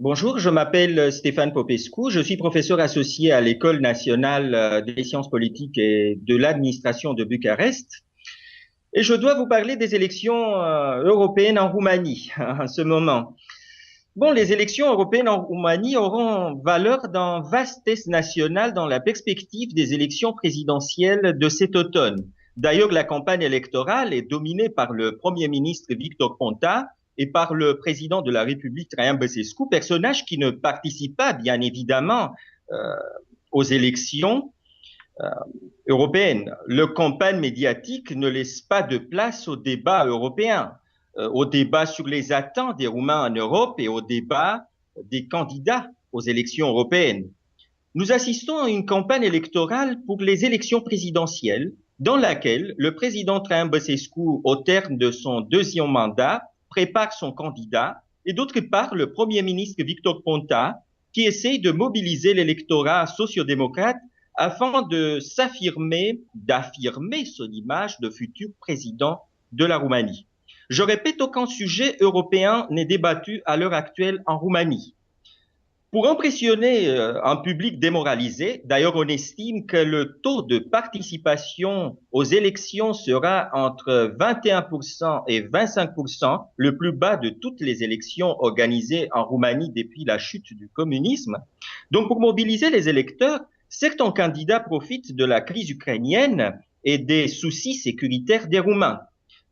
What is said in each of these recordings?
Bonjour, je m'appelle Stéphane Popescu, je suis professeur associé à l'École nationale des sciences politiques et de l'administration de Bucarest et je dois vous parler des élections européennes en Roumanie en ce moment. Bon, les élections européennes en Roumanie auront valeur d'un vaste test national dans la perspective des élections présidentielles de cet automne. D'ailleurs, la campagne électorale est dominée par le Premier ministre Victor Ponta et par le président de la République Traian Băsescu, personnage qui ne participe pas, bien évidemment, euh, aux élections euh, européenne. Le campagne médiatique ne laisse pas de place au débat européen, au débat sur les attentes des Roumains en Europe et au débat des candidats aux élections européennes. Nous assistons à une campagne électorale pour les élections présidentielles dans laquelle le président Traian Băsescu, au terme de son deuxième mandat, prépare son candidat et d'autre part le Premier ministre Victor Ponta qui essaye de mobiliser l'électorat sociodémocrate afin de s'affirmer, d'affirmer son image de futur président de la Roumanie. Je répète, aucun sujet européen n'est débattu à l'heure actuelle en Roumanie. Pour impressionner un public démoralisé, d'ailleurs, on estime que le taux de participation aux élections sera entre 21% et 25%, le plus bas de toutes les élections organisées en Roumanie depuis la chute du communisme. Donc, pour mobiliser les électeurs, certains candidats profitent de la crise ukrainienne et des soucis sécuritaires des Roumains.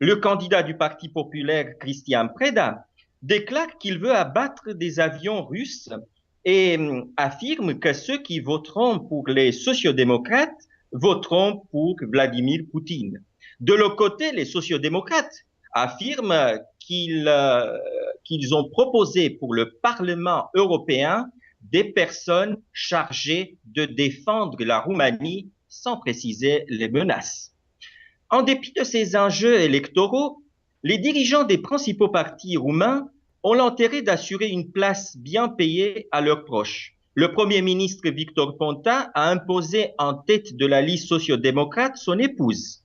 Le candidat du Parti populaire, Cristian Preda, déclare qu'il veut abattre des avions russes et affirme que ceux qui voteront pour les sociodémocrates voteront pour Vladimir Poutine. De l'autre côté, les sociodémocrates affirment qu'ils ont proposé pour le Parlement européen des personnes chargées de défendre la Roumanie sans préciser les menaces. En dépit de ces enjeux électoraux, les dirigeants des principaux partis roumains ont l'intérêt d'assurer une place bien payée à leurs proches. Le Premier ministre Victor Ponta a imposé en tête de la liste sociodémocrate son épouse.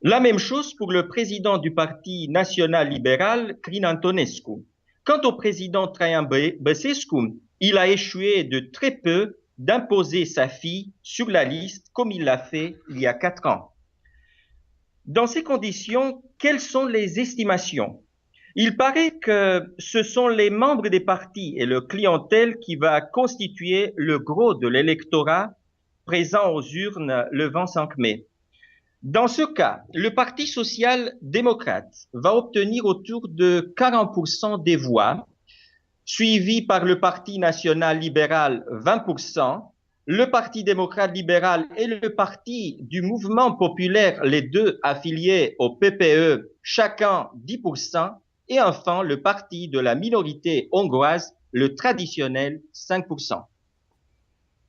La même chose pour le président du Parti national libéral, Crin Antonescu. Quant au président Traian Băsescu, il a échoué de très peu d'imposer sa fille sur la liste comme il l'a fait il y a 4 ans. Dans ces conditions, quelles sont les estimations? Il paraît que ce sont les membres des partis et le clientèle qui va constituer le gros de l'électorat présent aux urnes le 25 mai. Dans ce cas, le Parti social-démocrate va obtenir autour de 40% des voix, suivi par le Parti national libéral 20%, le Parti démocrate libéral et le Parti du mouvement populaire, les deux affiliés au PPE, chacun 10%, et enfin le Parti de la minorité hongroise, le traditionnel 5%.